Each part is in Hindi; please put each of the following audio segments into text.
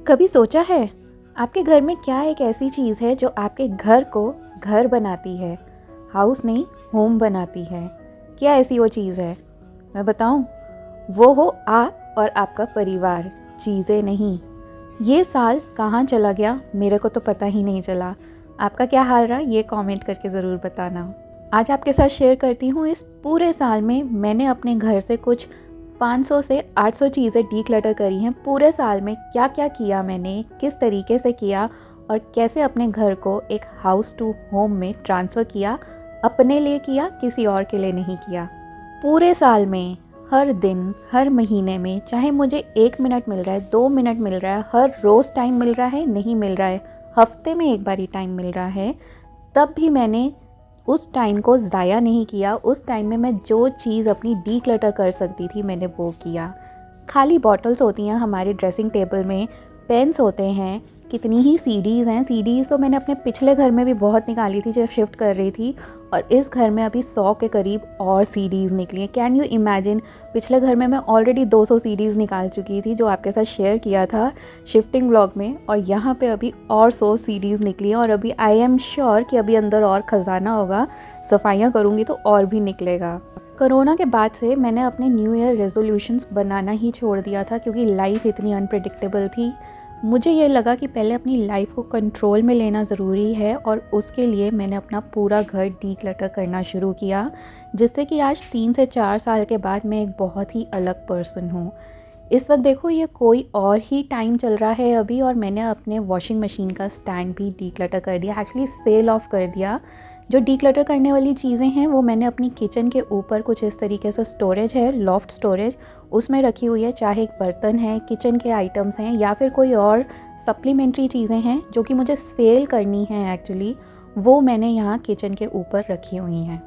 कभी सोचा है आपके घर में क्या एक ऐसी चीज़ है जो आपके घर को घर बनाती है? हाउस नहीं, होम बनाती है। क्या ऐसी वो चीज़ है? मैं बताऊं? वो हो आप और आपका परिवार, चीज़ें नहीं। ये साल कहाँ चला गया मेरे को तो पता ही नहीं चला। आपका क्या हाल रहा ये कमेंट करके ज़रूर बताना। आज आपके साथ शेयर करती हूँ इस पूरे साल में मैंने अपने घर से कुछ 500 से 800 चीज़ें डीक्लटर करी हैं। पूरे साल में क्या क्या किया मैंने, किस तरीके से किया और कैसे अपने घर को एक हाउस टू होम में ट्रांसफ़र किया। अपने लिए किया, किसी और के लिए नहीं किया। पूरे साल में हर दिन, हर महीने में, चाहे मुझे 1 मिनट मिल रहा है, 2 मिनट मिल रहा है, हर रोज़ टाइम मिल रहा है, नहीं मिल रहा है, हफ्ते में एक बार ही टाइम मिल रहा है, तब भी मैंने उस टाइम को ज़ाया नहीं किया। उस टाइम में मैं जो चीज़ अपनी डीक्लटर कर सकती थी मैंने वो किया। खाली बॉटल्स होती हैं हमारे ड्रेसिंग टेबल में, पेन्स होते हैं, कितनी ही सीडीज़ हैं। सीडीज़ तो मैंने अपने पिछले घर में भी बहुत निकाली थी जब शिफ्ट कर रही थी, और इस घर में अभी 100 के करीब और सीडीज़ निकली हैं। कैन यू इमेजिन, पिछले घर में मैं ऑलरेडी 200 सीडीज़ निकाल चुकी थी जो आपके साथ शेयर किया था शिफ्टिंग व्लॉग में, और यहाँ पे अभी और 100 सीडीज़ निकली हैं। और अभी आई एम श्योर कि अभी अंदर और ख़जाना होगा, सफाइयाँ करूँगी तो और भी निकलेगा। कोरोना के बाद से मैंने अपने न्यू ईयर रेजोल्यूशंस बनाना ही छोड़ दिया था, क्योंकि लाइफ इतनी अनप्रेडिक्टेबल थी। मुझे ये लगा कि पहले अपनी लाइफ को कंट्रोल में लेना ज़रूरी है, और उसके लिए मैंने अपना पूरा घर डीक्लटर करना शुरू किया, जिससे कि आज 3 से 4 साल के बाद मैं एक बहुत ही अलग पर्सन हूँ। इस वक्त देखो ये कोई और ही टाइम चल रहा है अभी, और मैंने अपने वॉशिंग मशीन का स्टैंड भी डीक्लटर कर दिया, एक्चुअली सेल ऑफ कर दिया। जो डीक्लटर करने वाली चीज़ें हैं वो मैंने अपनी किचन के ऊपर कुछ इस तरीके से स्टोरेज है, लॉफ्ट स्टोरेज, उसमें रखी हुई है। चाहे बर्तन है, किचन के आइटम्स हैं, या फिर कोई और सप्लीमेंट्री चीज़ें हैं जो कि मुझे सेल करनी है एक्चुअली, वो मैंने यहाँ किचन के ऊपर रखी हुई हैं।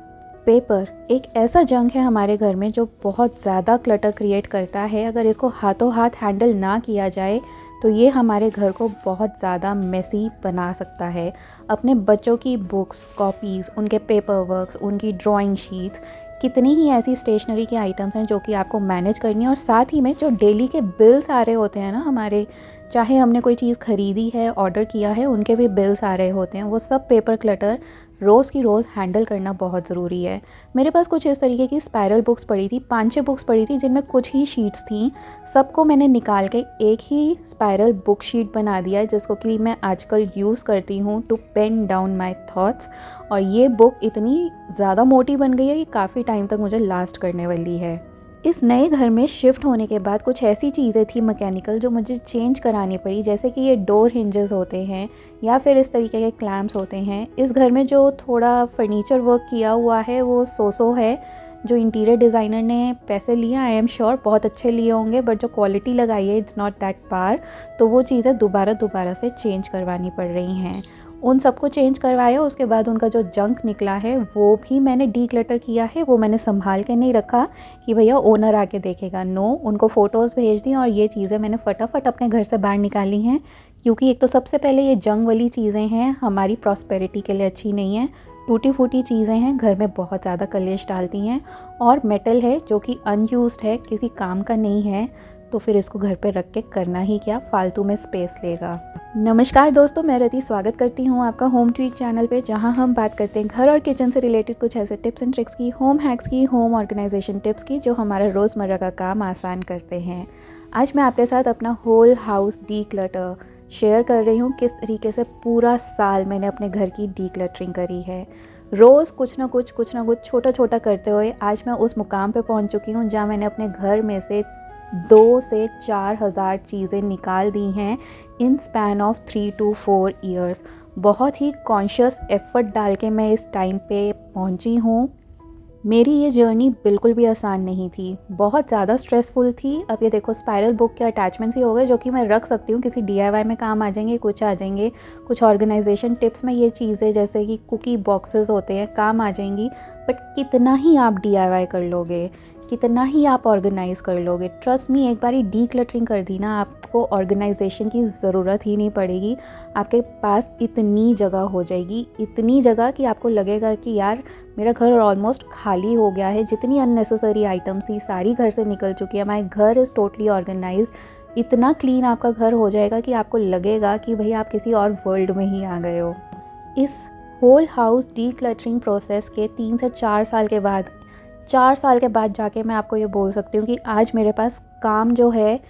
पेपर एक ऐसा जंक है हमारे घर में जो बहुत ज़्यादा क्लटर क्रिएट करता है। अगर इसको हाथों हाथ हैंडल ना किया जाए तो ये हमारे घर को बहुत ज़्यादा मेसी बना सकता है। अपने बच्चों की बुक्स, कॉपीज़, उनके पेपर वर्क्स, उनकी ड्राइंग शीट्स, कितनी ही ऐसी स्टेशनरी के आइटम्स हैं जो कि आपको मैनेज करनी है। और साथ ही में जो डेली के बिल्स आ रहे होते हैं ना हमारे, चाहे हमने कोई चीज़ ख़रीदी है, ऑर्डर किया है, उनके भी बिल्स आ रहे होते हैं, वो सब पेपर क्लटर रोज़ की रोज़ हैंडल करना बहुत ज़रूरी है। मेरे पास कुछ इस तरीके की स्पायरल बुक्स पड़ी थी, 5-6 बुक्स पड़ी थी जिनमें कुछ ही शीट्स थी। सबको मैंने निकाल के एक ही स्पायरल बुक शीट बना दिया है, जिसको कि मैं आजकल यूज़ करती हूँ to pen down my thoughts. और ये बुक इतनी ज़्यादा मोटी बन गई है कि काफ़ी टाइम तक मुझे लास्ट करने वाली है। इस नए घर में शिफ्ट होने के बाद कुछ ऐसी चीज़ें थी मैकेनिकल जो मुझे चेंज करानी पड़ी, जैसे कि ये डोर हिंजेस होते हैं या फिर इस तरीके के क्लैम्प्स होते हैं। इस घर में जो थोड़ा फर्नीचर वर्क किया हुआ है वो सोसो है, जो इंटीरियर डिज़ाइनर ने पैसे लिए, आई एम श्योर बहुत अच्छे लिए होंगे, बट जो क्वालिटी लगाई है इट्स नॉट दैट पार। तो वो चीज़ें दोबारा से चेंज करवानी पड़ रही हैं। उन सबको चेंज करवाया, उसके बाद उनका जो जंक निकला है वो भी मैंने डीक्लटर किया है। वो मैंने संभाल के नहीं रखा कि भैया ओनर आके देखेगा, नो, उनको फ़ोटोज़ भेज दी और ये चीज़ें मैंने फटाफट अपने घर से बाहर निकाली हैं। क्योंकि एक तो सबसे पहले ये जंग वाली चीज़ें हैं, हमारी प्रॉस्पेरिटी के लिए अच्छी नहीं है। टूटी फूटी चीज़ें हैं, घर में बहुत ज़्यादा कलेश डालती हैं, और मेटल है जो कि अनयूज्ड है, किसी काम का नहीं है, तो फिर इसको घर पे रख के करना ही क्या, फालतू में स्पेस लेगा। नमस्कार दोस्तों, मैं रति स्वागत करती हूँ आपका होम ट्वीक चैनल पे, जहाँ हम बात करते हैं घर और किचन से रिलेटेड कुछ ऐसे टिप्स एंड ट्रिक्स की, होम हैक्स की, होम ऑर्गेनाइजेशन टिप्स की, जो हमारा रोज़मर्रा का काम आसान करते हैं। आज मैं आपके साथ अपना होल हाउस डीक्लटर शेयर कर रही हूँ, किस तरीके से पूरा साल मैंने अपने घर की डीक्लटरिंग करी है। रोज़ कुछ ना कुछ छोटा छोटा करते हुए आज मैं उस मुकाम पे पहुँच चुकी हूँ जहाँ मैंने अपने घर में से 2 से 4 हज़ार चीज़ें निकाल दी हैं इन स्पैन ऑफ 3 to 4 ईयर्स। बहुत ही कॉन्शियस एफर्ट डाल के मैं इस टाइम पे पहुंची हूँ। मेरी ये जर्नी बिल्कुल भी आसान नहीं थी, बहुत ज़्यादा स्ट्रेसफुल थी। अब ये देखो, स्पायरल बुक के अटैचमेंट्स ही हो गए जो कि मैं रख सकती हूँ, किसी DIY में काम आ जाएंगे, कुछ आ जाएंगे, कुछ ऑर्गेनाइजेशन टिप्स में ये चीज़ें जैसे कि कुकी बॉक्सेस होते हैं काम आ जाएंगी। बट कितना ही आप DIY कर लोगे, कितना ही आप ऑर्गेनाइज़ कर लोगे, ट्रस्ट मी, एक बारी डीक्लटरिंग कर दी ना, आपको ऑर्गेनाइजेशन की ज़रूरत ही नहीं पड़ेगी। आपके पास इतनी जगह हो जाएगी, इतनी जगह कि आपको लगेगा कि यार मेरा घर ऑलमोस्ट खाली हो गया है। जितनी अननेसेसरी आइटम्स थी सारी घर से निकल चुकी है, माई घर इज़ टोटली ऑर्गेनाइज्ड। इतना क्लीन आपका घर हो जाएगा कि आपको लगेगा कि भाई आप किसी और वर्ल्ड में ही आ गए हो। इस होल हाउस डीक्लटरिंग प्रोसेस के 3 से 4 साल के बाद, 4 साल के बाद जाके मैं आपको ये बोल सकती हूँ कि आज मेरे पास काम जो है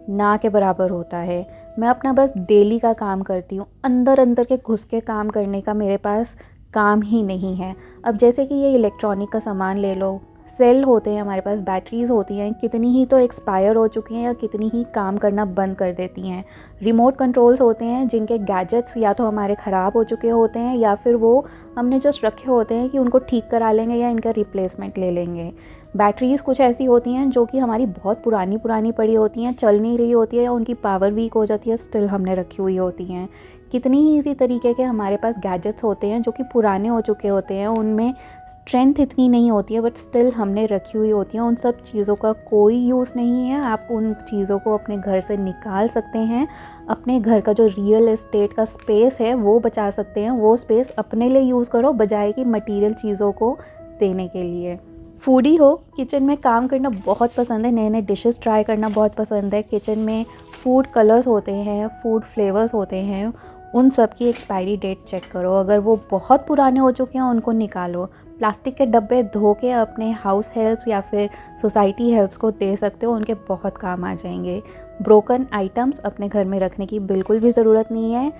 ना के बराबर होता है। मैं अपना बस डेली का काम करती हूँ, अंदर अंदर के घुस के काम करने का मेरे पास काम ही नहीं है। अब जैसे कि ये इलेक्ट्रॉनिक का सामान ले लो, सेल होते हैं हमारे पास, बैटरीज़ होती हैं, कितनी ही तो एक्सपायर हो चुकी हैं या कितनी ही काम करना बंद कर देती हैं। रिमोट कंट्रोल्स होते हैं जिनके गैजेट्स या तो हमारे ख़राब हो चुके होते हैं या फिर वो हमने जस्ट रखे होते हैं कि उनको ठीक करा लेंगे या इनका रिप्लेसमेंट ले लेंगे। बैटरीज़ कुछ ऐसी होती हैं जो कि हमारी बहुत पुरानी पुरानी पड़ी होती हैं, चल नहीं रही होती है या उनकी पावर वीक हो जाती है, स्टिल हमने रखी हुई होती हैं। कितनी ही इसी तरीके के हमारे पास गैजेट्स होते हैं जो कि पुराने हो चुके होते हैं, उनमें स्ट्रेंथ इतनी नहीं होती है बट स्टिल हमने रखी हुई होती हैं। उन सब चीज़ों का कोई यूज़ नहीं है। आप उन चीज़ों को अपने घर से निकाल सकते हैं, अपने घर का जो रियल एस्टेट का स्पेस है वो बचा सकते हैं। वो स्पेस अपने लिए यूज़ करो बजाय कि मटीरियल चीज़ों को देने के लिए। फूडी हो, किचन में काम करना बहुत पसंद है, नए नए डिशेस ट्राई करना बहुत पसंद है। किचन में फूड कलर्स होते हैं, फूड फ्लेवर्स होते हैं, उन सब की एक्सपायरी डेट चेक करो। अगर वो बहुत पुराने हो चुके हैं उनको निकालो। प्लास्टिक के डब्बे धो के अपने हाउस हेल्प्स या फिर सोसाइटी हेल्प्स को दे सकते हो, उनके बहुत काम आ जाएंगे। ब्रोकन आइटम्स अपने घर में रखने की बिल्कुल भी ज़रूरत नहीं है।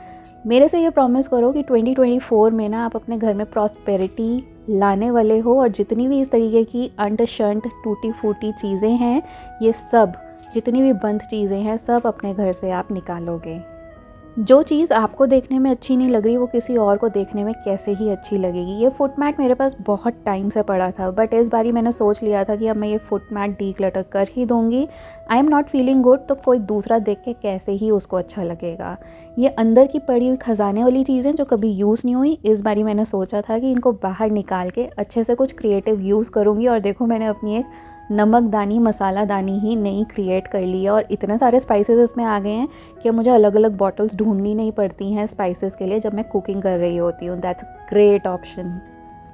मेरे से ये प्रॉमिस करो कि 2024 में ना आप अपने घर में प्रॉस्पेरिटी लाने वाले हो और जितनी भी इस तरीके की अंट शंट टूटी फूटी चीज़ें हैं, ये सब जितनी भी बंद चीज़ें हैं सब अपने घर से आप निकालोगे। जो चीज़ आपको देखने में अच्छी नहीं लग रही वो किसी और को देखने में कैसे ही अच्छी लगेगी। ये फुट मैट मेरे पास बहुत टाइम से पड़ा था बट इस बारी मैंने सोच लिया था कि अब मैं ये फुट मैट डीक्लटर कर ही दूँगी। I am not feeling good तो कोई दूसरा देख के कैसे ही उसको अच्छा लगेगा। ये अंदर की पड़ी हुई खजाने वाली चीज़ें जो कभी यूज़ नहीं हुई, इस बारी मैंने सोचा था कि इनको बाहर निकाल के अच्छे से कुछ क्रिएटिव यूज़ करूँगी। और देखो मैंने अपनी एक नमकदानी मसालादानी ही नई क्रिएट कर ली है और इतने सारे स्पाइसेस इसमें आ गए हैं कि मुझे अलग अलग बॉटल्स ढूंढनी नहीं पड़ती हैं स्पाइसेस के लिए जब मैं कुकिंग कर रही होती हूँ। That's great option.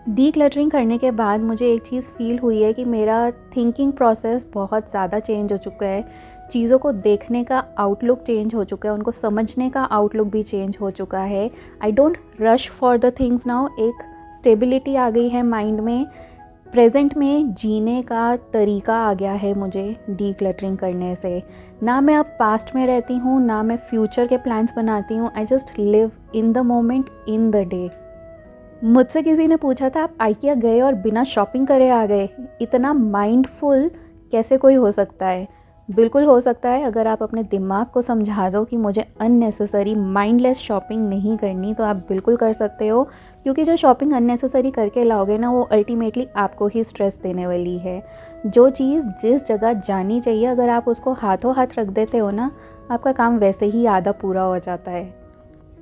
डीक्लटरिंग करने के बाद मुझे एक चीज़ फील हुई है कि मेरा थिंकिंग प्रोसेस बहुत ज़्यादा चेंज हो चुका है। चीज़ों को देखने का आउटलुक चेंज हो चुका है, उनको समझने का आउटलुक भी चेंज हो चुका है। I don't rush for the things now. एक स्टेबिलिटी आ गई है माइंड में, प्रेजेंट में जीने का तरीका आ गया है मुझे डीक्लटरिंग करने से। ना मैं अब पास्ट में रहती हूँ, ना मैं फ्यूचर के प्लान्स बनाती हूँ। I just live in the moment, in the day. मुझसे किसी ने पूछा था आप IKEA गए और बिना शॉपिंग करे आ गए, इतना माइंडफुल कैसे कोई हो सकता है? बिल्कुल हो सकता है अगर आप अपने दिमाग को समझा दो कि मुझे अननेसेसरी माइंडलेस शॉपिंग नहीं करनी, तो आप बिल्कुल कर सकते हो। क्योंकि जो शॉपिंग अननेसेसरी करके लाओगे ना वो अल्टीमेटली आपको ही स्ट्रेस देने वाली है। जो चीज़ जिस जगह जानी चाहिए अगर आप उसको हाथों हाथ रख देते हो ना, आपका काम वैसे ही आधा पूरा हो जाता है।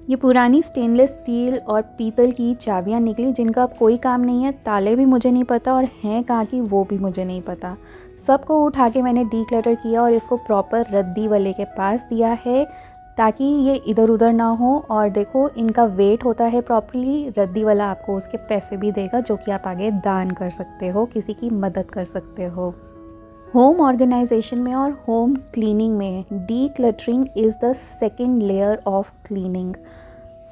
ये पुरानी स्टेनलेस स्टील और पीतल की चाबियाँ निकली जिनका अब कोई काम नहीं है। ताले भी मुझे नहीं पता और हैं कहाँ की वो भी मुझे नहीं पता। सबको उठा के मैंने डीक्लटर किया और इसको प्रॉपर रद्दी वाले के पास दिया है ताकि ये इधर उधर ना हो। और देखो इनका वेट होता है प्रॉपर्ली, रद्दी वाला आपको उसके पैसे भी देगा जो कि आप आगे दान कर सकते हो, किसी की मदद कर सकते हो। होम ऑर्गेनाइजेशन में और होम क्लीनिंग में decluttering is the second layer of cleaning.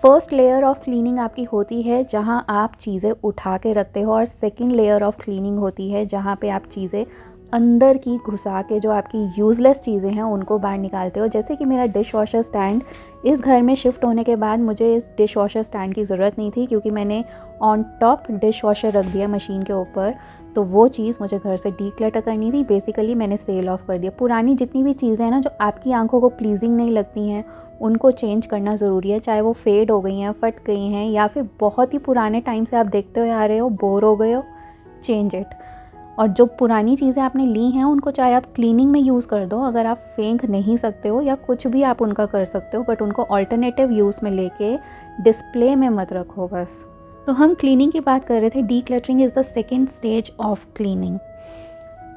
First layer of cleaning आपकी होती है जहां आप चीज़ें उठा के रखते हो और सेकेंड लेयर ऑफ क्लीनिंग होती है जहां पे आप चीज़ें अंदर की घुसा के जो आपकी यूज़लेस चीज़ें हैं उनको बाहर निकालते हो। जैसे कि मेरा डिश वॉशर स्टैंड, इस घर में शिफ्ट होने के बाद मुझे इस डिश वॉशर स्टैंड की ज़रूरत नहीं थी क्योंकि मैंने ऑन टॉप डिश वॉशर रख दिया मशीन के ऊपर। तो वो चीज़ मुझे घर से डीक्लटर करनी थी। बेसिकली मैंने सेल ऑफ कर दिया। पुरानी जितनी भी चीज़ें हैं ना जो आपकी आंखों को प्लीजिंग नहीं लगती हैं उनको चेंज करना ज़रूरी है। चाहे वो फेड हो गई हैं, फट गई हैं या फिर बहुत ही पुराने टाइम से आप देखते हो आ रहे हो, बोर हो गए हो, चेंज इट। और जो पुरानी चीज़ें आपने ली हैं उनको चाहे आप क्लीनिंग में यूज़ कर दो, अगर आप फेंक नहीं सकते हो या कुछ भी आप उनका कर सकते हो, बट उनको ऑल्टरनेटिव यूज़ में लेके डिस्प्ले में मत रखो बस। तो हम क्लीनिंग की बात कर रहे थे। Decluttering is the second stage of cleaning.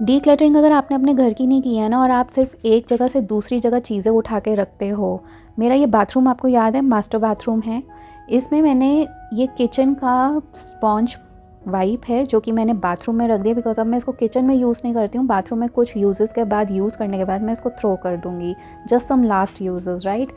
Decluttering अगर आपने अपने घर की नहीं की है ना और आप सिर्फ एक जगह से दूसरी जगह चीज़ें उठा के रखते हो। मेरा ये बाथरूम आपको याद है, मास्टर बाथरूम है। इसमें मैंने ये किचन का स्पॉन्ज वाइप है जो कि मैंने बाथरूम में रख दिया, बिकॉज अब मैं इसको किचन में यूज़ नहीं करती हूँ। बाथरूम में कुछ यूजेस के बाद, यूज़ करने के बाद मैं इसको थ्रो कर दूँगी, just some last usages, right.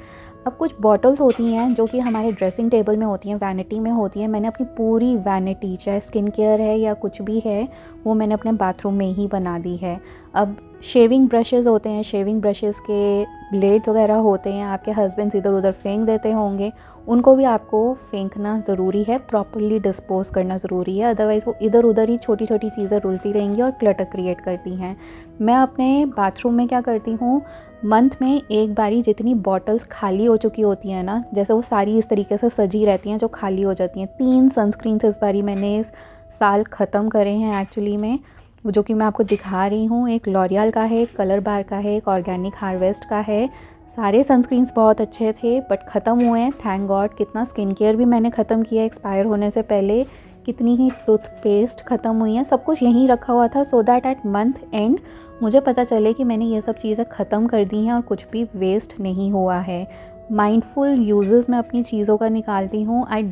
अब कुछ बॉटल्स होती हैं जो कि हमारे ड्रेसिंग टेबल में होती हैं, वैनिटी में होती हैं। मैंने अपनी पूरी वैनिटी, चाहे स्किन केयर है या कुछ भी है, वो मैंने अपने बाथरूम में ही बना दी है। अब शेविंग ब्रशेज़ होते हैं, शेविंग ब्रशेज़ के ब्लेड्स वगैरह होते हैं, आपके हस्बैंड्स इधर उधर फेंक देते होंगे, उनको भी आपको फेंकना ज़रूरी है, प्रॉपर्ली डिस्पोज करना ज़रूरी है, अदरवाइज़ वो इधर उधर ही छोटी छोटी चीज़ें रुलती रहेंगी और क्लटर क्रिएट करती हैं। मैं अपने बाथरूम में क्या करती हूँ, मंथ में एक बारी जितनी बॉटल्स खाली हो चुकी होती हैं ना, जैसे वो सारी इस तरीके से सजी रहती हैं जो खाली हो जाती हैं। 3 सनस्क्रीन्स इस बारी मैंने इस साल ख़त्म करे हैं एक्चुअली में, जो कि मैं आपको दिखा रही हूँ। एक लॉरियल का है, एक कलर बार का है, एक ऑर्गेनिक हार्वेस्ट का है। सारे सनस्क्रीन्स बहुत अच्छे थे बट ख़त्म हुए हैं, थैंक गॉड। कितना स्किन केयर भी मैंने ख़त्म किया एक्सपायर होने से पहले, कितनी ही टूथपेस्ट ख़त्म हुई हैं, सब कुछ यहीं रखा हुआ था, so that at month and मुझे पता चले कि मैंने ये सब चीज़ें ख़त्म कर दी हैं और कुछ भी वेस्ट नहीं हुआ है। माइंडफुल यूजेस मैं अपनी चीज़ों का निकालती हूँ। I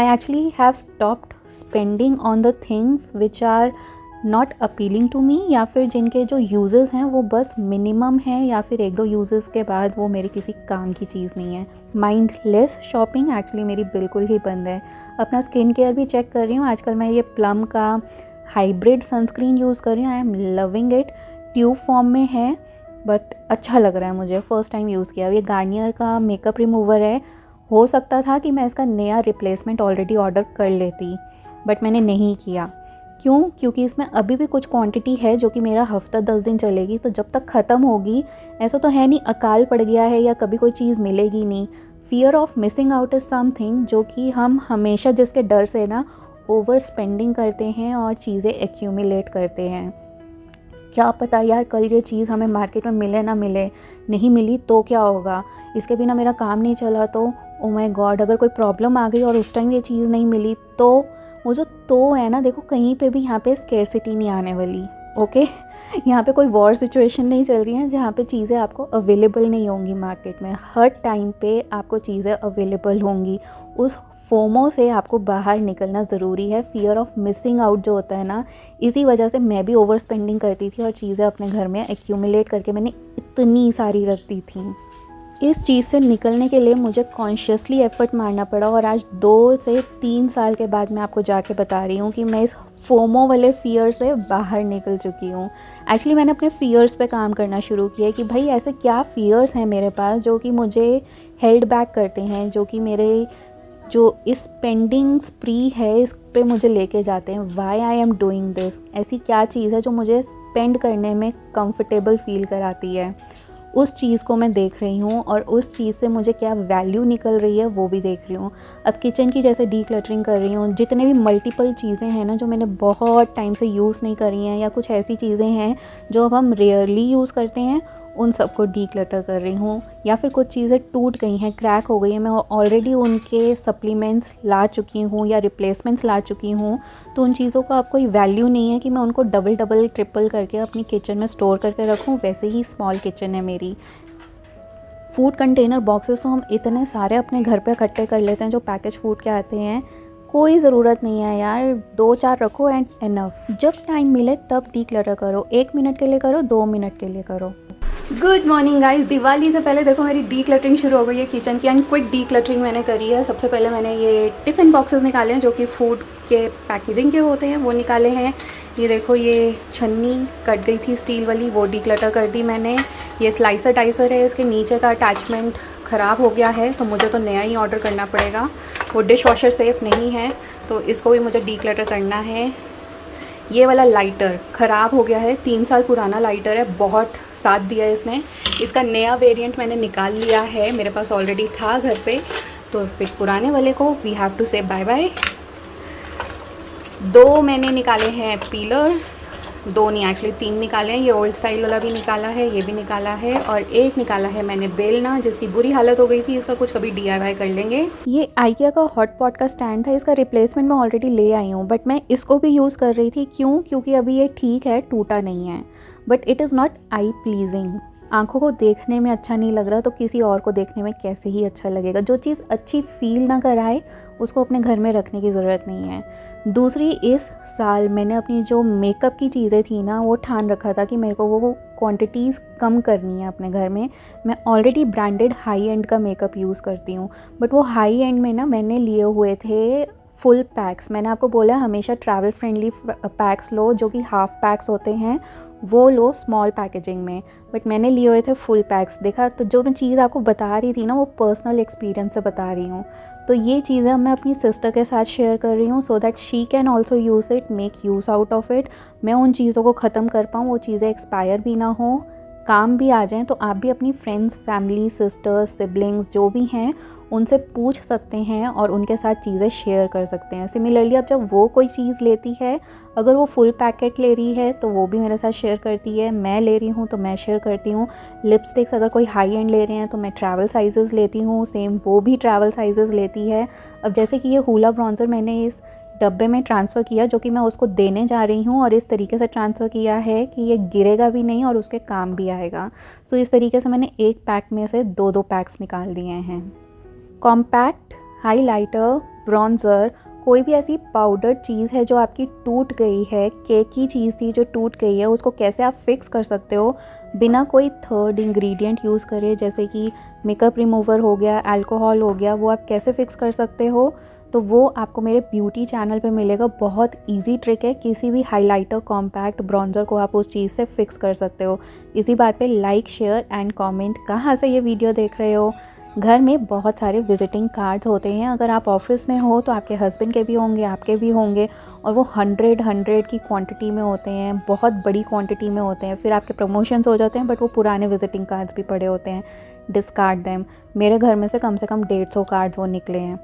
actually have stopped spending on the things which are not appealing to me, या फिर जिनके जो यूजेस हैं वो बस मिनिमम हैं, या फिर 1-2 यूजेस के बाद वो मेरे किसी काम की चीज़ नहीं है। माइंडलेस शॉपिंग एक्चुअली मेरी बिल्कुल ही बंद है। अपना स्किन केयर भी चेक कर रही हूँ, आजकल मैं ये प्लम का हाइब्रिड सनस्क्रीन यूज़ कर रही हूँ। I am loving it, tube form में है बट अच्छा लग रहा है मुझे, फ़र्स्ट टाइम यूज़ किया। ये गार्नियर का मेकअप रिमूवर है, हो सकता था कि मैं इसका नया रिप्लेसमेंट ऑलरेडी ऑर्डर कर लेती बट मैंने नहीं किया। क्यों? क्योंकि इसमें अभी भी कुछ क्वांटिटी है जो कि मेरा हफ्ता 10 दिन चलेगी, तो जब तक ख़त्म होगी, ऐसा तो है नहीं अकाल पड़ गया है या कभी कोई चीज़ मिलेगी नहीं। Fear of missing out is something जो कि हम हमेशा जिसके डर से ना ओवर स्पेंडिंग करते हैं और चीज़ें एक्यूमुलेट करते हैं। क्या पता यार कल ये चीज़ हमें मार्केट में मिले ना मिले, नहीं मिली तो क्या होगा, इसके बिना मेरा काम नहीं चला तो ओ माय गॉड, अगर कोई प्रॉब्लम आ गई और उस टाइम ये चीज़ नहीं मिली तो वो जो तो है ना, देखो कहीं पे भी यहाँ पे स्केर्सिटी नहीं आने वाली, ओके। यहाँ पे कोई वॉर सिचुएशन नहीं चल रही है जहाँ पे चीज़ें आपको अवेलेबल नहीं होंगी मार्केट में। हर टाइम पे आपको चीज़ें अवेलेबल होंगी। उस फोमो से आपको बाहर निकलना ज़रूरी है। फियर ऑफ मिसिंग आउट जो होता है ना, इसी वजह से मैं भी ओवर स्पेंडिंग करती थी और चीज़ें अपने घर में एक्यूमुलेट करके मैंने इतनी सारी रख दी थी। इस चीज़ से निकलने के लिए मुझे कॉन्शियसली एफ़र्ट मारना पड़ा और आज 2 से 3 साल के बाद मैं आपको जाके बता रही हूँ कि मैं इस फोमो वाले फ़ियर से बाहर निकल चुकी हूँ। एक्चुअली मैंने अपने फ़ियर्स पे काम करना शुरू किया कि भाई ऐसे क्या फ़ियर्स हैं मेरे पास जो कि मुझे हेल्ड बैक करते हैं, जो कि मेरे जो इस स्पेंडिंग स्प्री है इस पे मुझे लेके जाते हैं। Why I am doing this, ऐसी क्या चीज़ है जो मुझे स्पेंड करने में कंफर्टेबल फील कराती है, उस चीज़ को मैं देख रही हूँ और उस चीज़ से मुझे क्या वैल्यू निकल रही है वो भी देख रही हूँ। अब किचन की जैसे डीक्लटरिंग कर रही हूँ, जितने भी मल्टीपल चीज़ें हैं ना जो मैंने बहुत टाइम से यूज़ नहीं करी हैं, या कुछ ऐसी चीज़ें हैं जो अब हम रेयरली यूज़ करते हैं, उन सबको डीक्लटर कर रही हूँ। या फिर कुछ चीज़ें टूट गई हैं, क्रैक हो गई हैं, मैं ऑलरेडी उनके सप्लीमेंट्स ला चुकी हूँ या रिप्लेसमेंट्स ला चुकी हूँ, तो उन चीज़ों का अब कोई वैल्यू नहीं है कि मैं उनको डबल ट्रिपल करके अपनी किचन में स्टोर करके रखूँ। वैसे ही स्मॉल किचन है मेरी। फूड कंटेनर बॉक्सेस तो हम इतने सारे अपने घर पे इकट्ठे कर लेते हैं जो पैकेज फूड के आते हैं, कोई ज़रूरत नहीं है यार, 2-4 रखो एंड इनफ। जब टाइम मिले तब डीक्लटर करो, 1 मिनट के लिए करो, 2 मिनट के लिए करो। गुड मॉर्निंग गाइस, दिवाली से पहले देखो मेरी डीक्लटरिंग शुरू हो गई है किचन की, एंड क्विक डीक्लटरिंग मैंने करी है। सबसे पहले मैंने ये टिफ़िन बॉक्सेस निकाले हैं जो कि फूड के पैकेजिंग के होते हैं, वो निकाले हैं। ये देखो ये छन्नी कट गई थी स्टील वाली, वो डीक्लटर कर दी मैंने। ये स्लाइसर टाइसर है, इसके नीचे का अटैचमेंट ख़राब हो गया है तो मुझे तो नया ही ऑर्डर करना पड़ेगा। वो डिश वॉशर सेफ़ नहीं है तो इसको भी मुझे डीक्लटर करना है। ये वाला लाइटर ख़राब हो गया है, 3 साल पुराना लाइटर है, बहुत साथ दिया है इसने। इसका नया वेरिएंट मैंने निकाल लिया है, मेरे पास ऑलरेडी था घर पे, तो फिर पुराने वाले को वी हैव टू से बाय बाय। 2 मैंने निकाले हैं पीलर्स, 2 नहीं एक्चुअली 3 निकाले हैं। ये ओल्ड स्टाइल वाला भी निकाला है, ये भी निकाला है, और एक निकाला है मैंने बेलना जिसकी बुरी हालत हो गई थी। इसका कुछ कभी DIY कर लेंगे। ये आइकिया का हॉट पॉट का स्टैंड था, इसका रिप्लेसमेंट मैं ऑलरेडी ले आई हूँ, बट मैं इसको भी यूज़ कर रही थी। क्यों? क्योंकि अभी ये ठीक है, टूटा नहीं है, but it is not I pleasing. आँखों को देखने में अच्छा नहीं लग रहा तो किसी और को देखने में कैसे ही अच्छा लगेगा। जो चीज़ अच्छी फ़ील ना कराए उसको अपने घर में रखने की ज़रूरत नहीं है। दूसरी, इस साल मैंने अपनी जो मेकअप की चीज़ें थी ना, वो ठान रखा था कि मेरे को वो क्वांटिटीज़ कम करनी है अपने घर में। मैं ऑलरेडी ब्रांडेड हाई एंड का मेकअप यूज़ करती हूँ, बट वो हाई एंड में ना मैंने लिए हुए थे फुल पैक्स। मैंने आपको बोला हमेशा ट्रैवल फ्रेंडली पैक्स लो, जो कि हाफ़ पैक्स होते हैं वो लो स्मॉल पैकेजिंग में, बट मैंने लिए हुए थे फुल पैक्स। देखा, तो जो मैं चीज़ आपको बता रही थी ना, वो पर्सनल एक्सपीरियंस से बता रही हूँ। तो ये चीज़ें मैं अपनी सिस्टर के साथ शेयर कर रही हूँ so that she can also use it, make use out of it. मैं उन चीज़ों को ख़त्म कर पाऊँ, वो चीज़ें एक्सपायर भी ना हो, काम भी आ जाएँ। तो आप भी अपनी फ्रेंड्स, फैमिली, सिस्टर्स, सिबलिंग्स जो भी हैं उनसे पूछ सकते हैं और उनके साथ चीज़ें शेयर कर सकते हैं। सिमिलरली अब जब वो कोई चीज़ लेती है, अगर वो फुल पैकेट ले रही है तो वो भी मेरे साथ शेयर करती है, मैं ले रही हूँ तो मैं शेयर करती हूँ। लिपस्टिक्स अगर कोई हाई एंड ले रहे हैं तो मैं ट्रैवल साइज़ेस लेती हूँ, सेम वो भी ट्रैवल साइज़ेस लेती है। अब जैसे कि ये हूला ब्रॉन्ज़र मैंने इस डब्बे में ट्रांसफ़र किया, जो कि मैं उसको देने जा रही हूँ, और इस तरीके से ट्रांसफ़र किया है कि ये गिरेगा भी नहीं और उसके काम भी आएगा। सो इस तरीके से मैंने एक पैक में से 2-2 पैक्स निकाल दिए हैं। कॉम्पैक्ट हाइलाइटर, ब्रॉन्ज़र, कोई भी ऐसी पाउडर चीज़ है जो आपकी टूट गई है, केक की चीज़ थी जो टूट गई है, उसको कैसे आप फिक्स कर सकते हो बिना कोई थर्ड इंग्रेडिएंट यूज़ करे, जैसे कि मेकअप रिमूवर हो गया, अल्कोहल हो गया, वो आप कैसे फ़िक्स कर सकते हो, तो वो आपको मेरे ब्यूटी चैनल पे मिलेगा। बहुत इजी ट्रिक है, किसी भी हाइलाइटर, कॉम्पैक्ट, ब्रॉन्ज़र को आप उस चीज़ से फिक्स कर सकते हो। इसी बात पे लाइक, शेयर एंड कमेंट कहाँ से ये वीडियो देख रहे हो। घर में बहुत सारे विजिटिंग कार्ड्स होते हैं, अगर आप ऑफिस में हो तो आपके हस्बैंड के भी होंगे, आपके भी होंगे, और वो 100 की क्वांटिटी में होते हैं, बहुत बड़ी क्वांटिटी में होते हैं। फिर आपके प्रमोशंस हो जाते हैं बट वो पुराने विजिटिंग कार्ड्स भी पड़े होते हैं, डिस्कार्ड देम। मेरे घर में से कम 150 कार्ड्स वो निकले हैं।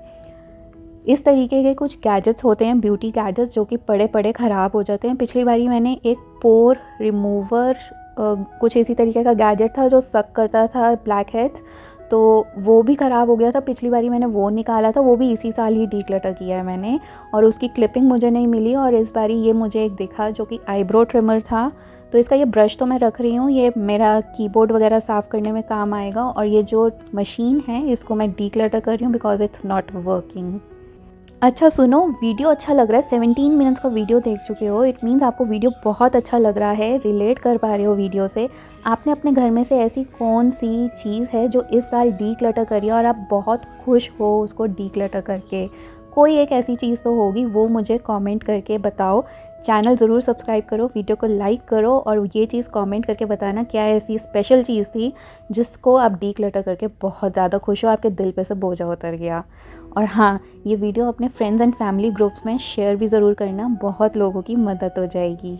इस तरीके के कुछ गैजेट्स होते हैं, ब्यूटी गैजेट्स, जो कि पड़े पड़े ख़राब हो जाते हैं। पिछली बारी मैंने एक पोर रिमूवर, कुछ इसी तरीके का गैजेट था जो सक करता था ब्लैक हेड्स, तो वो भी ख़राब हो गया था। पिछली बारी मैंने वो निकाला था, वो भी इसी साल ही डीक्लटर किया है मैंने, और उसकी क्लिपिंग मुझे नहीं मिली। और इस बारी ये मुझे एक दिखा जो कि आईब्रो ट्रिमर था। तो इसका ये ब्रश तो मैं रख रही हूँ, ये मेरा कीबोर्ड वगैरह साफ़ करने में काम आएगा। और ये जो मशीन है इसको मैं डीक्लटर कर रही हूँ बिकॉज इट्स नॉट वर्किंग। अच्छा सुनो, वीडियो अच्छा लग रहा है, 17 मिनट्स का वीडियो देख चुके हो, इट मीन्स आपको वीडियो बहुत अच्छा लग रहा है, रिलेट कर पा रहे हो वीडियो से। आपने अपने घर में से ऐसी कौन सी चीज़ है जो इस साल डीक्लटर करी है और आप बहुत खुश हो उसको डीक्लटर करके? कोई एक ऐसी चीज़ तो होगी, वो मुझे कमेंट करके बताओ। चैनल ज़रूर सब्सक्राइब करो, वीडियो को लाइक करो, और ये चीज़ कमेंट करके बताना क्या ऐसी स्पेशल चीज़ थी जिसको आप डीक्लटर करके बहुत ज़्यादा खुश हो, आपके दिल पे से बोझा उतर गया। और हाँ, ये वीडियो अपने फ्रेंड्स एंड फैमिली ग्रुप्स में शेयर भी ज़रूर करना, बहुत लोगों की मदद हो जाएगी।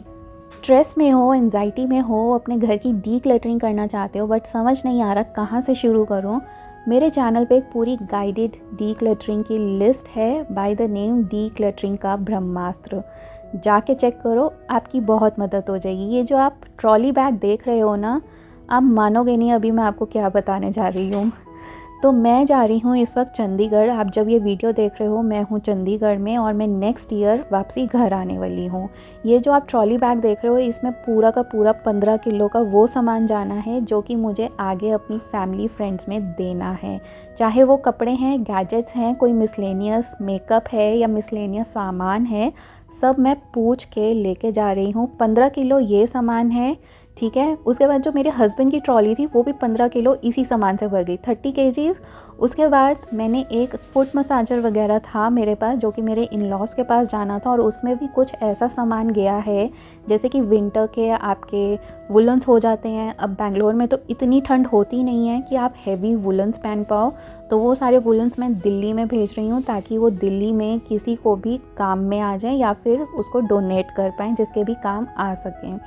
स्ट्रेस में हो, एंजाइटी में हो, अपने घर की डीक्लटरिंग करना चाहते हो बट समझ नहीं आ रहा कहाँ से शुरू करूँ, मेरे चैनल पे एक पूरी गाइडेड डीक्लटरिंग की लिस्ट है बाय द नेम डीक्लटरिंग का ब्रह्मास्त्र। जाके चेक करो, आपकी बहुत मदद हो जाएगी। ये जो आप ट्रॉली बैग देख रहे हो ना, आप मानोगे नहीं अभी मैं आपको क्या बताने जा रही हूँ। तो मैं जा रही हूँ इस वक्त चंडीगढ़। आप जब ये वीडियो देख रहे हो मैं हूँ चंडीगढ़ में, और मैं नेक्स्ट ईयर वापसी घर आने वाली हूँ। ये जो आप ट्रॉली बैग देख रहे हो, इसमें पूरा का पूरा 15 किलो का वो सामान जाना है जो कि मुझे आगे अपनी फैमिली फ्रेंड्स में देना है। चाहे वो कपड़े हैं, गैजेट्स हैं, कोई मिसलेनियस मेकअप है या मिसलेनियस सामान है, सब मैं पूछ के लेके जा रही हूँ। 15 किलो ये सामान है, ठीक है। उसके बाद जो मेरे हस्बैंड की ट्रॉली थी वो भी 15 किलो इसी सामान से भर गई, 30 केजीज़। उसके बाद मैंने एक फुट मसाजर वगैरह था मेरे पास जो कि मेरे इन लॉज के पास जाना था, और उसमें भी कुछ ऐसा सामान गया है जैसे कि विंटर के आपके वुलन्स हो जाते हैं। अब बेंगलोर में तो इतनी ठंड होती नहीं है कि आप हैवी वुलन्स पहन पाओ, तो वो सारे वुलन्स मैं दिल्ली में भेज रही हूँ ताकि वो दिल्ली में किसी को भी काम में आ जाए या फिर उसको डोनेट कर पाएँ, जिसके भी काम आ सकें।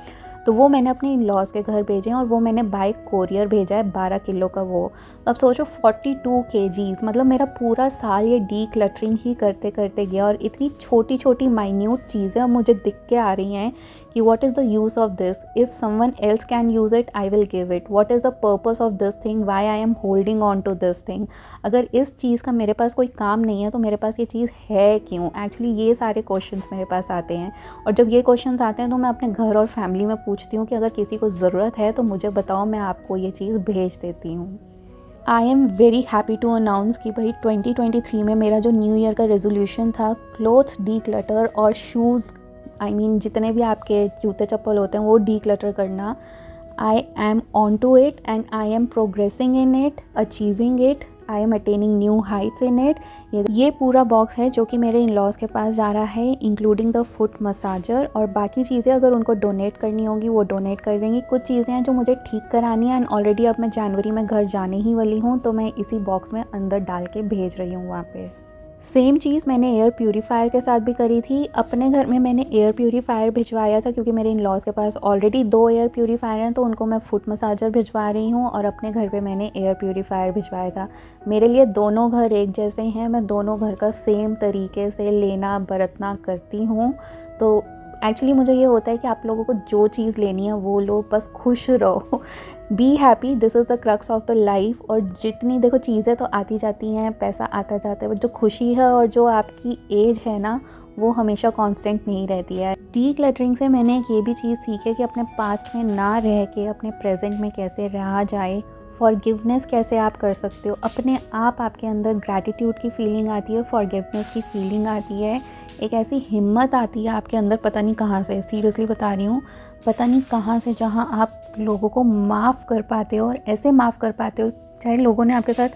तो वो मैंने अपने इन लॉज के घर भेजे हैं, और वो मैंने बाय कोरियर भेजा है 12 किलो का वो। अब सोचो 42 केजीज़, मतलब मेरा पूरा साल ये डीक्लटरिंग ही करते करते गया। और इतनी छोटी छोटी माइन्यूट चीज़ें अब मुझे दिख के आ रही हैं कि what is the use of this, if someone else can use it I will give it, what is the purpose of this thing, why I am holding on to this thing. अगर इस चीज़ का मेरे पास कोई काम नहीं है तो मेरे पास ये चीज़ है क्यों। एक्चुअली ये सारे क्वेश्चंस मेरे पास आते हैं, और जब ये क्वेश्चंस आते हैं तो मैं अपने घर और फैमिली में पूछती हूँ कि अगर किसी को ज़रूरत है तो मुझे बताओ, मैं आपको ये चीज़ भेज देती हूँ। I am very happy to announce कि भाई 2023 में मेरा जो न्यू ईयर का रेजोल्यूशन था, क्लोथ्स डी क्लटर और शूज़, आई मीन जितने भी आपके जूते चप्पल होते हैं वो डी क्लटर करना, I am on to it and I am progressing in it, achieving it, I am attaining new heights in it. ये पूरा बॉक्स है जो कि मेरे इन लॉज के पास जा रहा है, इंक्लूडिंग द फुट मसाजर, और बाकी चीज़ें अगर उनको डोनेट करनी होगी वो डोनेट कर देंगी। कुछ चीज़ें हैं जो मुझे ठीक करानी है, एंड ऑलरेडी अब मैं जनवरी में घर जाने ही वाली हूँ, तो मैं इसी बॉक्स में अंदर डाल के भेज रही हूँ वहाँ पे। सेम चीज़ मैंने एयर प्यूरीफायर के साथ भी करी थी। अपने घर में मैंने एयर प्यूरीफायर भिजवाया था क्योंकि मेरे इन लॉज के पास ऑलरेडी 2 एयर प्यूरीफायर हैं, तो उनको मैं फुट मसाजर भिजवा रही हूँ, और अपने घर पे मैंने एयर प्यूरीफायर भिजवाया था। मेरे लिए दोनों घर एक जैसे हैं, मैं दोनों घर का सेम तरीके से लेना बरतना करती हूँ। तो एक्चुअली मुझे ये होता है कि आप लोगों को जो चीज़ लेनी है वो लो, बस खुश रहो, be happy, this is the crux of the life. और जितनी देखो चीज़ें तो आती जाती हैं, पैसा आता जाता है, बट जो खुशी है और जो आपकी एज है ना, वो हमेशा कांस्टेंट नहीं रहती है। डी क्लटरिंग से मैंने एक ये भी चीज़ सीखी कि अपने पास्ट में ना रह के अपने प्रेजेंट में कैसे रहा जाए, फॉरगिवनेस कैसे आप कर सकते हो, अपने आप आपके अंदर ग्रैटिट्यूड की फीलिंग आती है, फॉरगिवनेस की फीलिंग आती है, एक ऐसी हिम्मत आती है आपके अंदर, पता नहीं कहाँ से, सीरियसली बता रही हूँ, पता नहीं कहाँ से, जहाँ आप लोगों को माफ़ कर पाते हो, और ऐसे माफ़ कर पाते हो चाहे लोगों ने आपके साथ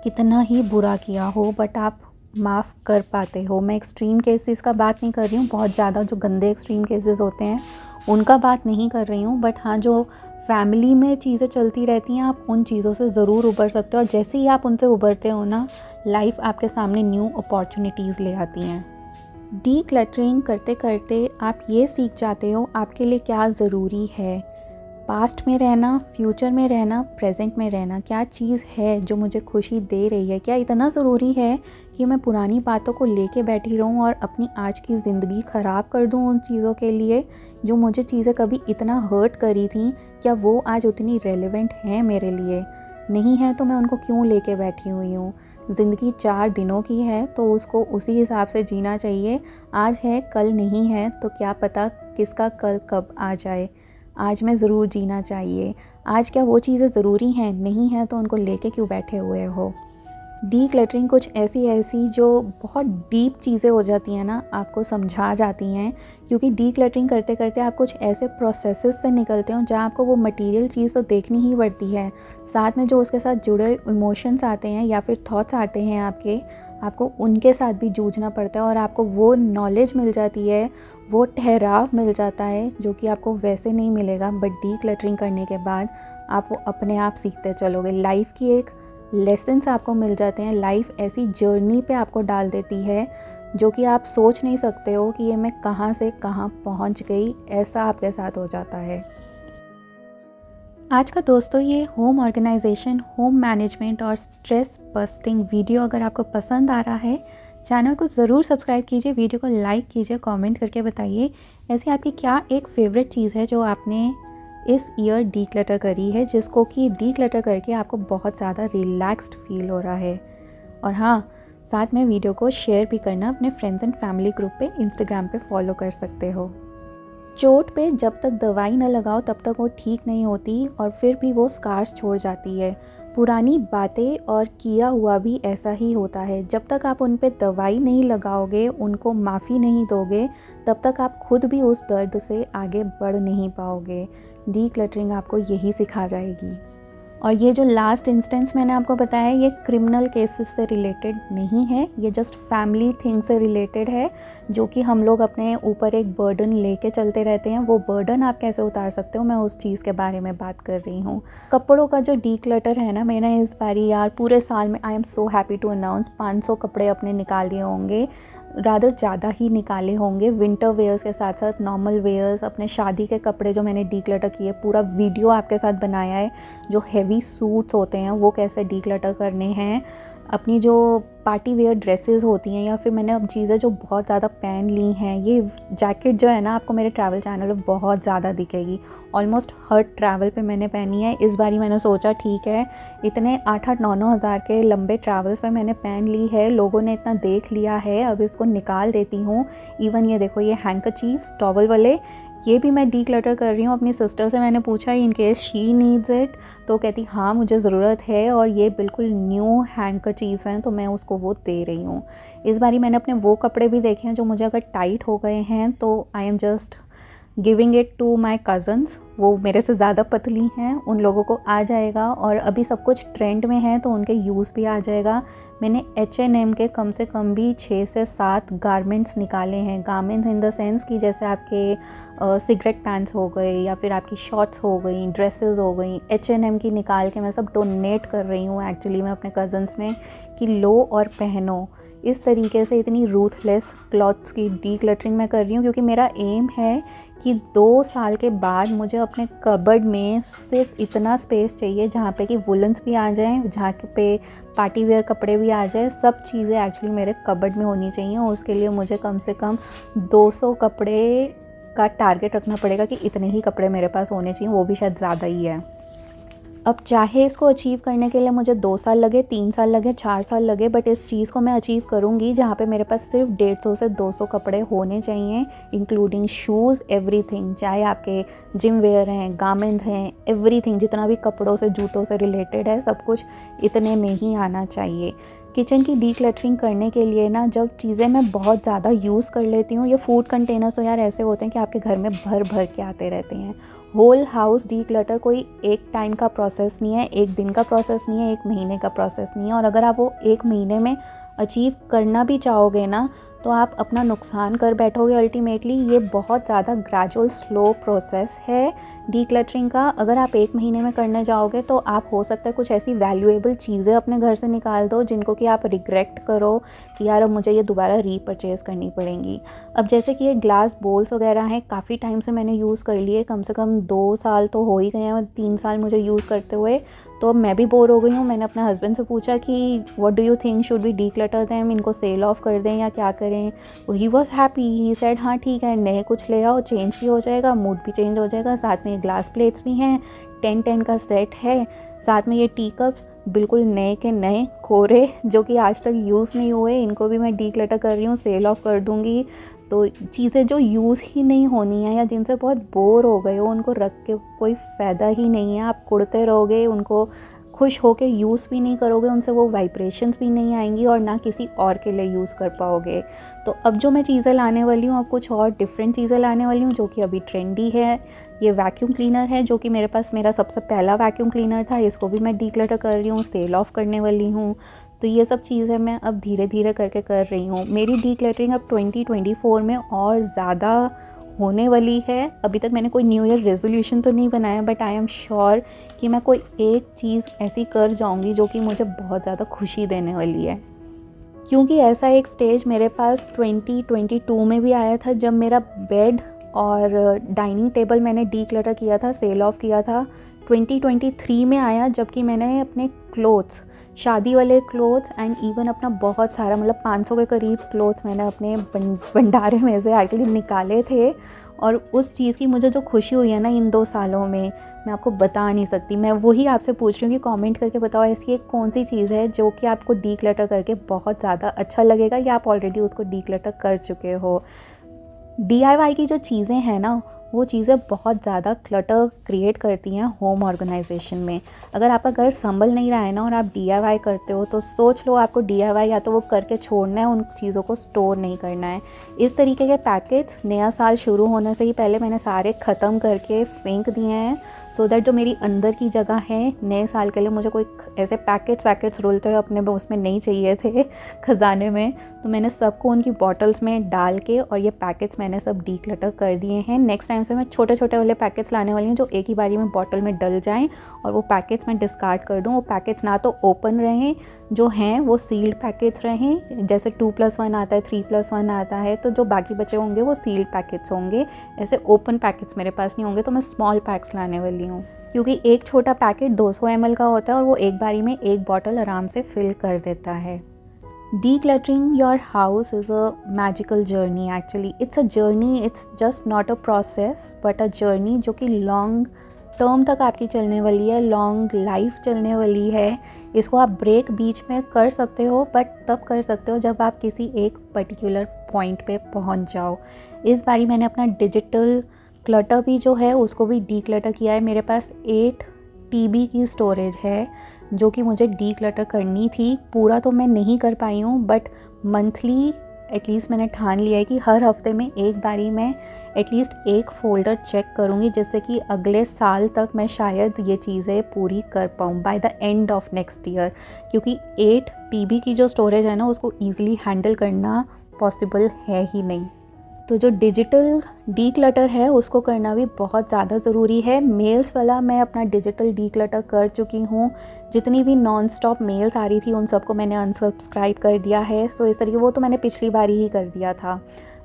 कितना ही बुरा किया हो, बट आप माफ़ कर पाते हो। मैं एक्सट्रीम केसेस का बात नहीं कर रही हूँ, बहुत ज़्यादा जो गंदे एक्सट्रीम केसेस होते हैं उनका बात नहीं कर रही हूँ, बट हाँ जो फैमिली में चीज़ें चलती रहती हैं, आप उन चीज़ों से ज़रूर उबर सकते हो, और जैसे ही आप उनसे उबरते हो ना, लाइफ आपके सामने न्यू अपॉर्चुनिटीज़ ले आती हैं। डी क्लटरिंग करते करते आप ये सीख जाते हो आपके लिए क्या ज़रूरी है, पास्ट में रहना, फ्यूचर में रहना, प्रेजेंट में रहना, क्या चीज़ है जो मुझे खुशी दे रही है, क्या इतना ज़रूरी है कि मैं पुरानी बातों को लेके बैठी रहूं और अपनी आज की ज़िंदगी ख़राब कर दूं उन चीज़ों के लिए, जो मुझे चीज़ें कभी इतना हर्ट करी थी, क्या वो आज उतनी रेलेवेंट हैं मेरे लिए? नहीं है तो मैं उनको क्यों लेके बैठी हुई हूँ? ज़िंदगी 4 दिनों की है तो उसको उसी हिसाब से जीना चाहिए। आज है कल नहीं है, तो क्या पता किसका कल कब आ जाए। आज में ज़रूर जीना चाहिए। आज क्या वो चीज़ें ज़रूरी हैं? नहीं है तो उनको लेके क्यों बैठे हुए हो? डी क्लटरिंग कुछ ऐसी जो बहुत डीप चीज़ें हो जाती हैं ना, आपको समझा जाती हैं, क्योंकि डी क्लटरिंग करते करते आप कुछ ऐसे प्रोसेसेस से निकलते हो जहाँ आपको वो मटेरियल चीज़ तो देखनी ही पड़ती है, साथ में जो उसके साथ जुड़े इमोशंस आते हैं या फिर थॉट्स आते हैं आपको उनके साथ भी जूझना पड़ता है, और आपको वो नॉलेज मिल जाती है, वो ठहराव मिल जाता है जो कि आपको वैसे नहीं मिलेगा। बट डी क्लटरिंग करने के बाद आप वो अपने आप सीखते चलोगे। लाइफ की एक लेसन्स आपको मिल जाते हैं, लाइफ ऐसी जर्नी पे आपको डाल देती है जो कि आप सोच नहीं सकते हो कि ये मैं कहाँ से कहाँ पहुँच गई, ऐसा आपके साथ हो जाता है। आज का दोस्तों ये होम ऑर्गेनाइजेशन, होम मैनेजमेंट और स्ट्रेस बस्टिंग वीडियो अगर आपको पसंद आ रहा है, चैनल को ज़रूर सब्सक्राइब कीजिए, वीडियो को लाइक कीजिए, कमेंट करके बताइए ऐसी आपकी क्या एक फेवरेट चीज़ है जो आपने इस ईयर डी क्लटर करी है, जिसको कि डी क्लटर करके आपको बहुत ज़्यादा रिलैक्स्ड फील हो रहा है। और हाँ, साथ में वीडियो को शेयर भी करना अपने फ्रेंड्स एंड फैमिली ग्रुप पे, इंस्टाग्राम पे फॉलो कर सकते हो। चोट पे जब तक दवाई न लगाओ तब तक वो ठीक नहीं होती, और फिर भी वो स्कार्स छोड़ जाती है। पुरानी बातें और किया हुआ भी ऐसा ही होता है। जब तक आप उन पे दवाई नहीं लगाओगे, उनको माफ़ी नहीं दोगे, तब तक आप खुद भी उस दर्द से आगे बढ़ नहीं पाओगे। डी क्लटरिंग आपको यही सिखा जाएगी। और ये जो लास्ट इंस्टेंस मैंने आपको बताया, ये क्रिमिनल केसेस से रिलेटेड नहीं है, ये जस्ट फैमिली थिंग से रिलेटेड है, जो कि हम लोग अपने ऊपर एक बर्डन लेके चलते रहते हैं। वो बर्डन आप कैसे उतार सकते हो, मैं उस चीज़ के बारे में बात कर रही हूँ। कपड़ों का जो डी क्लटर है ना, मैंने इस बारी यार पूरे साल में I am so happy to announce 500 कपड़े अपने निकाल दिए होंगे, रादर ज़्यादा ही निकाले होंगे। विंटर वेयर्स के साथ साथ नॉर्मल वेयर्स, अपने शादी के कपड़े जो मैंने डी क्लटर किए, पूरा वीडियो आपके साथ बनाया है। जो हैवी सूट्स होते हैं वो कैसे डी क्लटर करने हैं, अपनी जो पार्टी वेयर ड्रेसेस होती हैं, या फिर मैंने अब चीज़ें जो बहुत ज़्यादा पहन ली हैं, ये जैकेट जो है ना आपको मेरे ट्रैवल चैनल पे बहुत ज़्यादा दिखेगी। ऑलमोस्ट हर ट्रैवल पे मैंने पहनी है। इस बारी मैंने सोचा ठीक है, इतने 8-9 हज़ार के लंबे ट्रैवल्स पे मैंने पहन ली है, लोगों ने इतना देख लिया है, अब इसको निकाल देती हूँ। इवन ये देखो, ये हैंकरचीफ्स टॉवल वाले, ये भी मैं डीक्लटर कर रही हूँ। अपनी सिस्टर से मैंने पूछा in case she needs it, तो कहती हाँ मुझे ज़रूरत है, और ये बिल्कुल न्यू हैंकरचीफ्स हैं, तो मैं उसको वो दे रही हूँ। इस बारी मैंने अपने वो कपड़े भी देखे हैं जो मुझे अगर टाइट हो गए हैं तो I am just giving it to my cousins. वो मेरे से ज़्यादा पतली हैं, उन लोगों को आ जाएगा, और अभी सब कुछ ट्रेंड में है तो उनके यूज़ भी आ जाएगा। मैंने H&M के कम से कम भी 6 से 7 गारमेंट्स निकाले हैं। गारमेंट्स इन द सेंस कि जैसे आपके सिगरेट पैंट्स हो गए, या फिर आपकी शॉर्ट्स हो गई, ड्रेसेस हो गई, H&M की निकाल के मैं सब डोनेट कर रही हूँ एक्चुअली मैं अपने कज़न्स में, कि लो और पहनो। इस तरीके से इतनी रूथलेस क्लॉथ्स की डीक्लटरिंग मैं कर रही हूँ, क्योंकि मेरा एम है कि 2 साल के बाद मुझे अपने कबर्ड में सिर्फ इतना स्पेस चाहिए जहाँ पे कि वुलन्स भी आ जाएं, जहाँ पे पार्टी वेयर कपड़े भी आ जाए। सब चीज़ें एक्चुअली मेरे कबर्ड में होनी चाहिए, और उसके लिए मुझे कम से कम 200 कपड़े का टारगेट रखना पड़ेगा कि इतने ही कपड़े मेरे पास होने चाहिए, वो भी शायद ज़्यादा ही है। अब चाहे इसको अचीव करने के लिए मुझे 2 साल लगे, 3 साल लगे, 4 साल लगे, बट इस चीज़ को मैं अचीव करूँगी जहाँ पे मेरे पास सिर्फ 150 से 200 कपड़े होने चाहिए, इंक्लूडिंग शूज़, एवरीथिंग, चाहे आपके जिम वेयर हैं, गारमेंट्स हैं, एवरीथिंग, जितना भी कपड़ों से जूतों से रिलेटेड है सब कुछ इतने में ही आना चाहिए। किचन की डीक्लटरिंग करने के लिए ना, जब चीज़ें मैं बहुत ज़्यादा यूज़ कर लेती हूँ, ये फूड कंटेनर्स तो यार ऐसे होते हैं कि आपके घर में भर भर के आते रहते हैं। होल हाउस डीक्लटर कोई एक टाइम का प्रोसेस नहीं है, एक दिन का प्रोसेस नहीं है, एक महीने का प्रोसेस नहीं है, और अगर आप वो एक महीने में अचीव करना भी चाहोगे ना, तो आप अपना नुकसान कर बैठोगे अल्टीमेटली। ये बहुत ज़्यादा ग्रेजुअल स्लो प्रोसेस है डीक्लटरिंग का। अगर आप एक महीने में करने जाओगे तो आप हो सकता है कुछ ऐसी वैल्यूएबल चीज़ें अपने घर से निकाल दो जिनको कि आप रिग्रेट करो कि यार अब मुझे ये दोबारा रीपरचेज़ करनी पड़ेंगी। अब जैसे कि ये ग्लास बोल्स वगैरह हैं, काफ़ी टाइम से मैंने यूज़ कर लिए, कम से कम 2 साल तो हो ही गए हैं, 3 साल मुझे यूज़ करते हुए, तो अब मैं भी बोर हो गई हूँ। मैंने अपने हस्बैंड से पूछा कि what do you think, should we declutter them, इनको सेल ऑफ कर दें या क्या करें। He was happy, he said हाँ ठीक है, नए कुछ ले आओ, चेंज भी हो जाएगा, मूड भी चेंज हो जाएगा। साथ में ग्लास प्लेट्स भी हैं, 10-10 का सेट है। साथ में ये टी कप्स बिल्कुल नए के नए कोरे, जो कि आज तक यूज़ नहीं हुए, इनको भी मैं डीक्लटर कर रही हूँ, सेल ऑफ कर दूँगी। तो चीज़ें जो यूज़ ही नहीं होनी है या जिनसे बहुत बोर हो गए हो, उनको रख के कोई फ़ायदा ही नहीं है। आप कुड़ते रहोगे, उनको खुश होके यूज़ भी नहीं करोगे, उनसे वो वाइब्रेशंस भी नहीं आएंगी, और ना किसी और के लिए यूज़ कर पाओगे। तो अब जो मैं चीज़ें लाने वाली हूँ, अब कुछ और डिफरेंट चीज़ें लाने वाली हूँ जो कि अभी ट्रेंडी है। ये वैक्यूम क्लीनर है, जो कि मेरे पास मेरा सबसे पहला वैक्यूम क्लीनर था, इसको भी मैं डीक्लटर कर रही हूँ, सेल ऑफ करने वाली हूँ। तो ये सब चीज़ें मैं अब धीरे धीरे करके कर रही हूँ। मेरी डीक्लटरिंग अब 2024 में और ज़्यादा होने वाली है। अभी तक मैंने कोई न्यू ईयर रेजोल्यूशन तो नहीं बनाया, बट आई एम श्योर कि मैं कोई एक चीज़ ऐसी कर जाऊंगी जो कि मुझे बहुत ज़्यादा खुशी देने वाली है। क्योंकि ऐसा एक स्टेज मेरे पास 2022 में भी आया था, जब मेरा बेड और डाइनिंग टेबल मैंने डीक्लटर किया था, सेल ऑफ किया था। 2023 में आया, जबकि मैंने अपने क्लोथ्स, शादी वाले क्लोथ्स एंड इवन अपना बहुत सारा, मतलब 500 के करीब क्लोथ्स मैंने अपने भंडारे में से एक्चुअली निकाले थे। और उस चीज़ की मुझे जो खुशी हुई है ना इन 2 सालों में, मैं आपको बता नहीं सकती। मैं वही आपसे पूछ रही हूँ कि कमेंट करके बताओ ऐसी एक कौन सी चीज़ है जो कि आपको डीक्लटर करके बहुत ज़्यादा अच्छा लगेगा, या आप ऑलरेडी उसको डीक्लटर कर चुके हो। DIY की जो चीज़ें हैं ना, वो चीज़ें बहुत ज़्यादा क्लटर क्रिएट करती हैं होम ऑर्गेनाइजेशन में। अगर आपका घर संभल नहीं रहा है ना और आप DIY करते हो, तो सोच लो आपको DIY या तो वो करके छोड़ना है, उन चीज़ों को स्टोर नहीं करना है। इस तरीके के पैकेट्स नया साल शुरू होने से ही पहले मैंने सारे ख़त्म करके फेंक दिए हैं, सो दैट जो मेरी अंदर की जगह है नए साल के लिए, मुझे कोई ऐसे पैकेट्स रुलते हुए अपने उसमें नहीं चाहिए थे ख़जाने में। तो मैंने सबको उनकी बॉटल्स में डाल के, और ये पैकेट्स मैंने सब डीक्लटर कर दिए हैं। नेक्स्ट टाइम से मैं छोटे छोटे वाले पैकेट्स लाने वाली हूँ जो एक ही बारी में बॉटल में डल जाएं, और वो पैकेट्स मैं डिस्कार्ड कर दूँ। वो पैकेट्स ना तो ओपन रहें, जो हैं वो सील्ड पैकेट्स रहें। जैसे 2+1 आता है, 3+1 आता है, तो जो बाकी बचे होंगे वो सील्ड पैकेट्स होंगे। ऐसे ओपन पैकेट्स मेरे पास नहीं होंगे, तो मैं स्मॉल पैक्स लाने वाली हूँ। क्योंकि एक छोटा पैकेट 200 ml का होता है और वो एक बारी में एक बॉटल आराम से फिल कर देता है। Decluttering your house is a magical journey actually. It's a journey, it's just not a process but a journey जो कि लॉन्ग टर्म तक आपकी चलने वाली है, लॉन्ग लाइफ चलने वाली है। इसको आप ब्रेक बीच में कर सकते हो बट तब कर सकते हो जब आप किसी एक पर्टिकुलर पॉइंट पे पहुंच जाओ। इस बारी मैंने अपना डिजिटल क्लटर भी जो है उसको भी डीक्लटर किया है। मेरे पास 8 TB की स्टोरेज है जो कि मुझे डीक्लटर करनी थी। पूरा तो मैं नहीं कर पाई हूँ बट मंथली एटलीस्ट मैंने ठान लिया है कि हर हफ्ते में एक बारी मैं एटलीस्ट एक फ़ोल्डर चेक करूँगी, जिससे कि अगले साल तक मैं शायद ये चीज़ें पूरी कर पाऊँ by the end of next year. क्योंकि 8 TB की जो स्टोरेज है ना उसको ईज़िली हैंडल करना पॉसिबल है ही नहीं। तो जो डिजिटल डीक्लटर है उसको करना भी बहुत ज़्यादा ज़रूरी है। मेल्स वाला मैं अपना डिजिटल डीक्लटर कर चुकी हूँ। जितनी भी नॉन स्टॉप मेल्स आ रही थी उन सबको मैंने अनसब्सक्राइब कर दिया है। सो इस तरीके वो तो मैंने पिछली बारी ही कर दिया था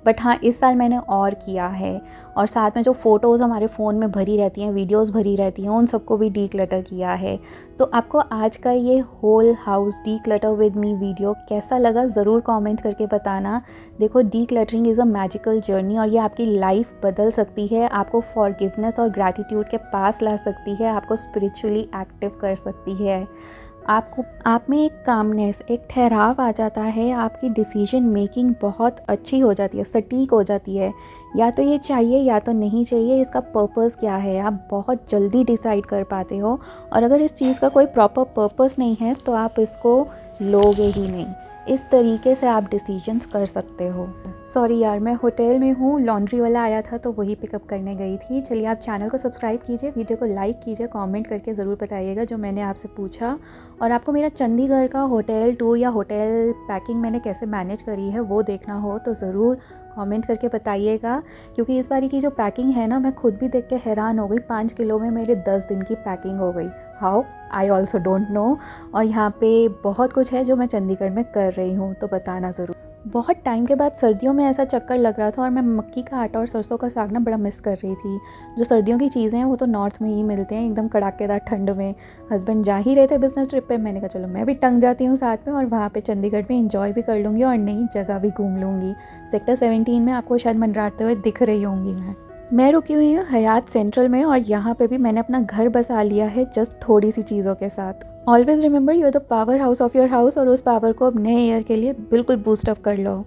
बट हाँ इस साल मैंने और किया है। और साथ में जो फ़ोटोज़ हमारे फ़ोन में भरी रहती हैं, वीडियोस भरी रहती हैं, उन सबको भी डीक्लटर किया है। तो आपको आज का ये whole house declutter with me video कैसा लगा ज़रूर कमेंट करके बताना। देखो decluttering is a magical journey और ये आपकी लाइफ बदल सकती है, आपको फॉरगिवनेस और ग्रैटिट्यूड के पास ला सकती है, आपको स्पिरिचुअली एक्टिव कर सकती है। आपको आप में एक कामनेस, एक ठहराव आ जाता है, आपकी डिसीजन मेकिंग बहुत अच्छी हो जाती है, सटीक हो जाती है। या तो ये चाहिए या तो नहीं चाहिए, इसका पर्पस क्या है, आप बहुत जल्दी डिसाइड कर पाते हो। और अगर इस चीज़ का कोई प्रॉपर पर्पस नहीं है तो आप इसको लोगे ही नहीं। इस तरीके से आप डिसीजंस कर सकते हो। सॉरी यार, मैं होटल में हूँ, लॉन्ड्री वाला आया था तो वही पिकअप करने गई थी। चलिए आप चैनल को सब्सक्राइब कीजिए, वीडियो को लाइक कीजिए, कमेंट करके ज़रूर बताइएगा जो मैंने आपसे पूछा। और आपको मेरा चंडीगढ़ का होटल टूर या होटल पैकिंग मैंने कैसे मैनेज करी है वो देखना हो तो ज़रूर कमेंट करके बताइएगा। क्योंकि इस बारी की जो पैकिंग है ना, मैं खुद भी देख के हैरान हो गई। 5 किलो में मेरे 10 दिन की पैकिंग हो गई। How I also don't know. और यहाँ पे बहुत कुछ है जो मैं चंडीगढ़ में कर रही हूँ तो बताना ज़रूर। बहुत टाइम के बाद सर्दियों में ऐसा चक्कर लग रहा था और मैं मक्की का आटा और सरसों का साग ना बड़ा मिस कर रही थी। जो सर्दियों की चीज़ें हैं वो तो नॉर्थ में ही मिलते हैं एकदम कड़ाकेदार ठंड में। हस्बैंड जा ही रहे थे बिजनेस ट्रिप पे, मैंने कहा चलो मैं भी टंग जाती हूँ साथ में और वहाँ पे चंडीगढ़ में एंजॉय भी कर लूँगी और नई जगह भी घूम लूँगी। सेक्टर 17 में आपको शायद मंडराते हुए दिख रही होंगी मैं रुकी हुई हूँ हयात सेंट्रल में और यहाँ पे भी मैंने अपना घर बसा लिया है जस्ट थोड़ी सी चीज़ों के साथ। Always remember you are the power house of your house और उस पावर को अब नए ईयर के लिए बिल्कुल बूस्ट अप कर लो।